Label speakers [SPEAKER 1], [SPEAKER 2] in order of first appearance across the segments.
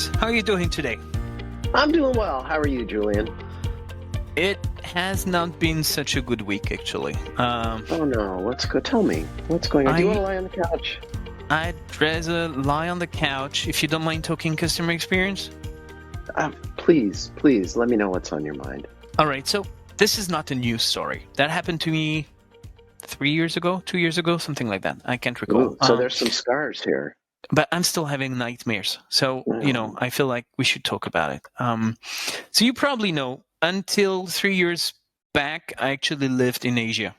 [SPEAKER 1] Sleepless. How are you doing today?
[SPEAKER 2] I'm doing well. How are you, Julien?
[SPEAKER 1] It has not been such a good week, actually.
[SPEAKER 2] Oh no, let's go. Tell me what's going on. Do you want to lie on the couch?
[SPEAKER 1] I'd rather lie on the couch if you don't mind talking customer experience.
[SPEAKER 2] Please, let me know what's on your mind.
[SPEAKER 1] All right, so this is not a news story. That happened to me 2 years ago, something like that. I can't recall.
[SPEAKER 2] Ooh, so there's some scars here.
[SPEAKER 1] But I'm still having nightmares. So, I feel like we should talk about it. So you probably know, until 3 years back, I actually lived in Asia.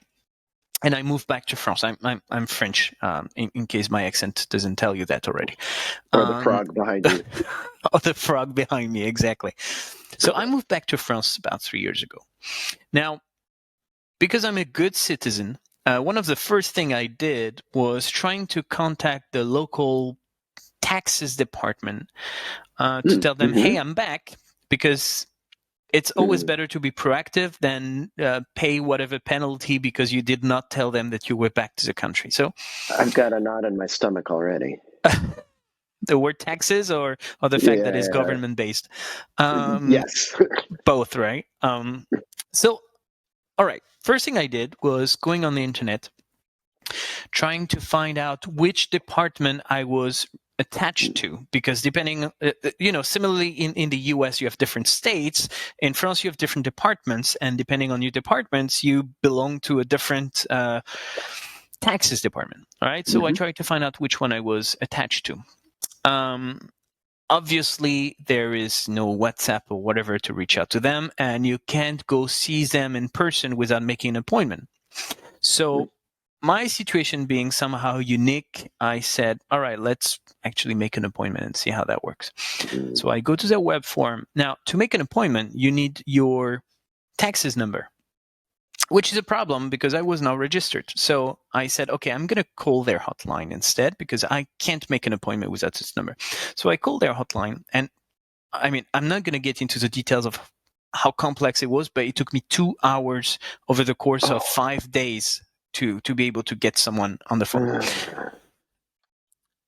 [SPEAKER 1] And I moved back to France. I'm French, in case my accent doesn't tell you that already.
[SPEAKER 2] Or the frog behind you.
[SPEAKER 1] Or the frog behind me, exactly. So I moved back to France about 3 years ago. Now, because I'm a good citizen, one of the first thing I did was trying to contact the local taxes department to tell them, hey, I'm back, because it's always better to be proactive than pay whatever penalty because you did not tell them that you were back to the country. So
[SPEAKER 2] I've got a knot in my stomach already.
[SPEAKER 1] The word taxes or the fact that it's government based?
[SPEAKER 2] Yes.
[SPEAKER 1] Both, right? So, all right. First thing I did was going on the internet, trying to find out which department I was attached to, because depending, similarly in the US, you have different states. In France, you have different departments, and depending on your departments, you belong to a different taxes department. All right. So I tried to find out which one I was attached to. Obviously, there is no WhatsApp or whatever to reach out to them, and you can't go see them in person without making an appointment. So my situation being somehow unique, I said, all right, let's actually make an appointment and see how that works. So I go to their web form. Now, to make an appointment, you need your taxes number, which is a problem because I was not registered. So I said, okay, I'm going to call their hotline instead because I can't make an appointment without this number. So I called their hotline, and I mean, I'm not going to get into the details of how complex it was, but it took me 2 hours over the course of 5 days to be able to get someone on the phone.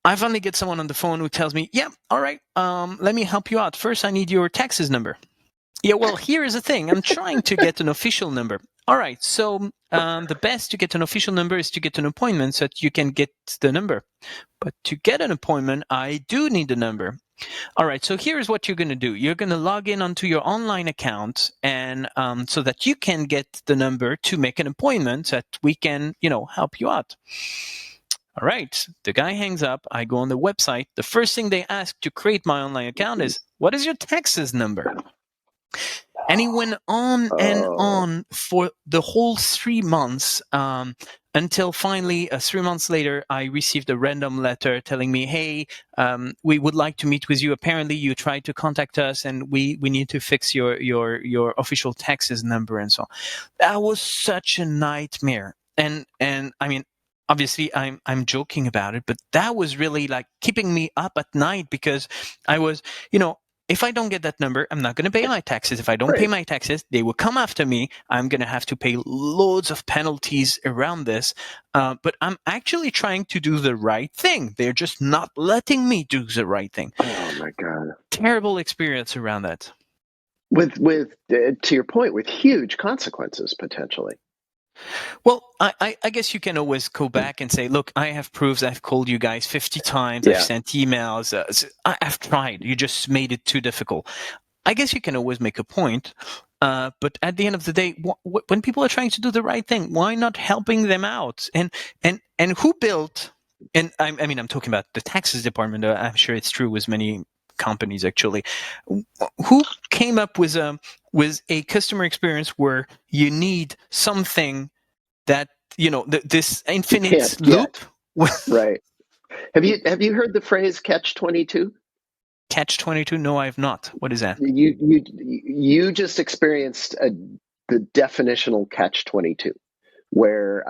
[SPEAKER 1] I finally get someone on the phone who tells me, yeah, all right, let me help you out. First, I need your taxes number. Yeah, well, here is the thing. I'm trying to get an official number. All right, so the best to get an official number is to get an appointment so that you can get the number. But to get an appointment, I do need the number. All right, so here's what you're going to do. You're going to log in onto your online account, and so that you can get the number to make an appointment so that we can, help you out. All right, the guy hangs up. I go on the website. The first thing they ask to create my online account is, what is your taxes number? And he went on and on for the whole 3 months, until finally, 3 months later, I received a random letter telling me, hey, we would like to meet with you. Apparently, you tried to contact us, and we need to fix your official taxes number and so on. That was such a nightmare. And I mean, obviously, I'm joking about it, but that was really like keeping me up at night because I was, if I don't get that number, I'm not going to pay my taxes. If I don't pay my taxes, they will come after me. I'm going to have to pay loads of penalties around this. But I'm actually trying to do the right thing. They're just not letting me do the right thing.
[SPEAKER 2] Oh my God.
[SPEAKER 1] Terrible experience around that.
[SPEAKER 2] With to your point, with huge consequences potentially.
[SPEAKER 1] Well, I guess you can always go back and say, look, I have proofs. I've called you guys 50 times. I've sent emails. I've tried. You just made it too difficult. I guess you can always make a point. But at the end of the day, when people are trying to do the right thing, why not helping them out? And who built, and I mean, I'm talking about the taxes department. I'm sure it's true with many companies, actually. Who came up with a customer experience where you need something that, this infinite loop?
[SPEAKER 2] Right. Have you heard the phrase catch-22?
[SPEAKER 1] Catch-22? No, I have not. What is that?
[SPEAKER 2] You just experienced the definitional catch-22, where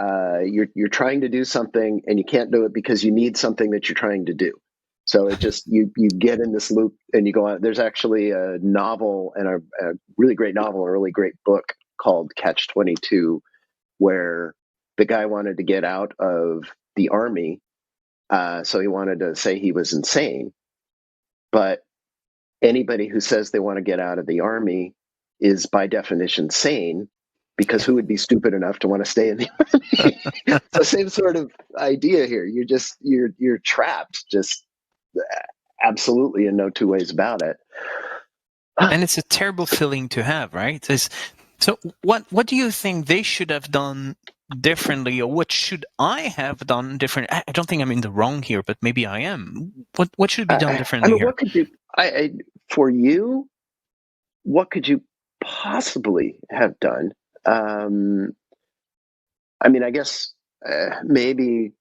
[SPEAKER 2] you're trying to do something and you can't do it because you need something that you're trying to do. So it just you get in this loop and you go on. There's actually a novel and a really great novel, a really great book called Catch-22, where the guy wanted to get out of the army, so he wanted to say he was insane, but anybody who says they want to get out of the Army is by definition sane, because who would be stupid enough to want to stay in the Army? It's the same sort of idea here. You're trapped, just absolutely, in no two ways about it.
[SPEAKER 1] And it's a terrible feeling to have, right? So what do you think they should have done differently, or what should I have done different? I don't think I'm in the wrong here, but maybe I am. What should be done differently here?
[SPEAKER 2] What could you, for you, what could you possibly have done? I guess maybe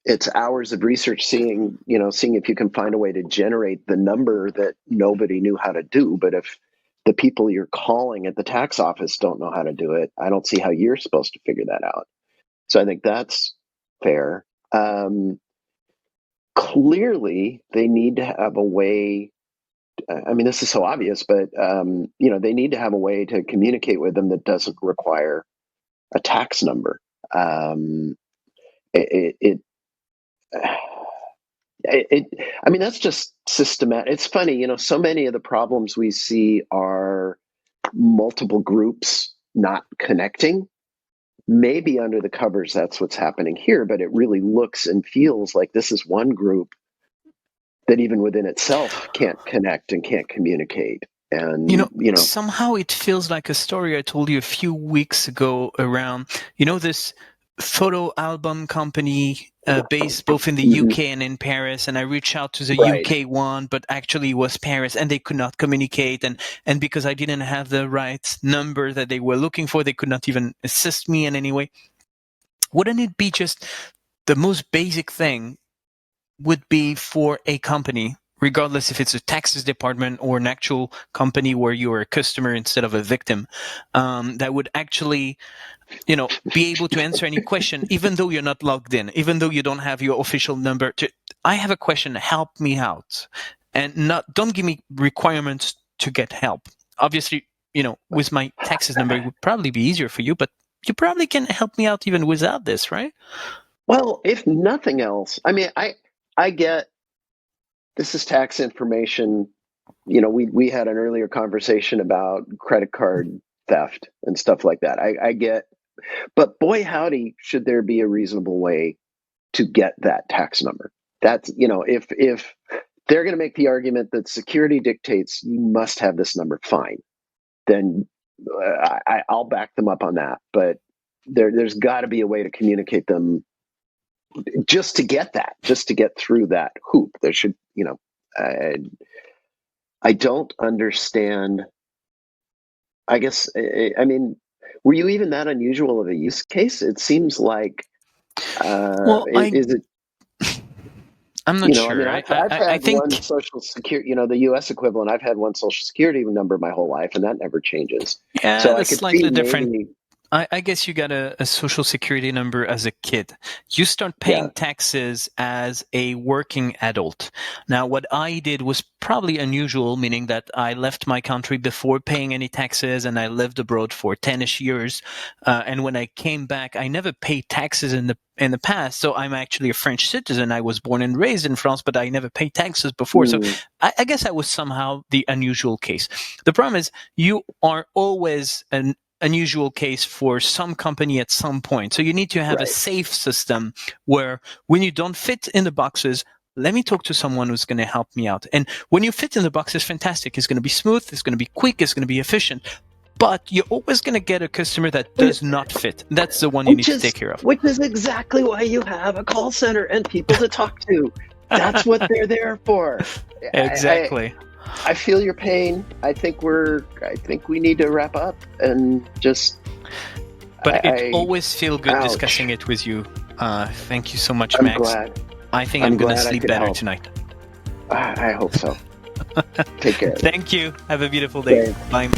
[SPEAKER 2] it's hours of research, seeing if you can find a way to generate the number that nobody knew how to do. But if the people you're calling at the tax office don't know how to do it, I don't see how you're supposed to figure that out. So I think that's fair. Clearly, they need to have a way. This is so obvious, but they need to have a way to communicate with them that doesn't require a tax number. That's just systematic. It's funny, so many of the problems we see are multiple groups not connecting. Maybe under the covers, that's what's happening here, but it really looks and feels like this is one group that even within itself can't connect and can't communicate. And,
[SPEAKER 1] somehow it feels like a story I told you a few weeks ago around, this photo album company based both in the UK and in Paris, and I reached out to the UK one, but actually it was Paris, and they could not communicate, and because I didn't have the right number that they were looking for, they could not even assist me in any way. Wouldn't it be just the most basic thing would be for a company, regardless if it's a taxes department or an actual company where you're a customer instead of a victim, that would actually be able to answer any question, even though you're not logged in, even though you don't have your official number. I have a question, help me out. And don't give me requirements to get help. Obviously, with my taxes number, it would probably be easier for you, but you probably can help me out even without this, right?
[SPEAKER 2] Well, if nothing else, I get this is tax information. We had an earlier conversation about credit card theft and stuff like that. I get, but boy, howdy, should there be a reasonable way to get that tax number? That's, if they're going to make the argument that security dictates you must have this number, fine, then I'll back them up on that. But there's got to be a way to communicate them just to get through that hoop. There should, I don't understand. I guess, were you even that unusual of a use case? It seems like, is it?
[SPEAKER 1] I'm not sure.
[SPEAKER 2] I've had one social security, the U.S. equivalent. I've had one social security number my whole life, and that never changes.
[SPEAKER 1] Yeah,
[SPEAKER 2] so
[SPEAKER 1] that's slightly different. I guess you got a social security number as a kid. You start paying taxes as a working adult. Now, what I did was probably unusual, meaning that I left my country before paying any taxes, and I lived abroad for 10-ish years. And when I came back, I never paid taxes in the past. So I'm actually a French citizen. I was born and raised in France, but I never paid taxes before. So I guess I was somehow the unusual case. The problem is you are always an unusual case for some company at some point. So you need to have a safe system where when you don't fit in the boxes, let me talk to someone who's going to help me out. And when you fit in the boxes, fantastic. It's going to be smooth. It's going to be quick. It's going to be efficient. But you're always going to get a customer that does not fit. That's the one you need to take care of.
[SPEAKER 2] Which is exactly why you have a call center and people to talk to. That's what they're there for.
[SPEAKER 1] Exactly.
[SPEAKER 2] I feel your pain. I think we need to wrap up and just.
[SPEAKER 1] But it always feels good discussing it with you. Thank you so much,
[SPEAKER 2] I'm
[SPEAKER 1] Max.
[SPEAKER 2] Glad.
[SPEAKER 1] I think I'm going to sleep better tonight.
[SPEAKER 2] I hope so. Take care.
[SPEAKER 1] Thank you. Have a beautiful day. Bye.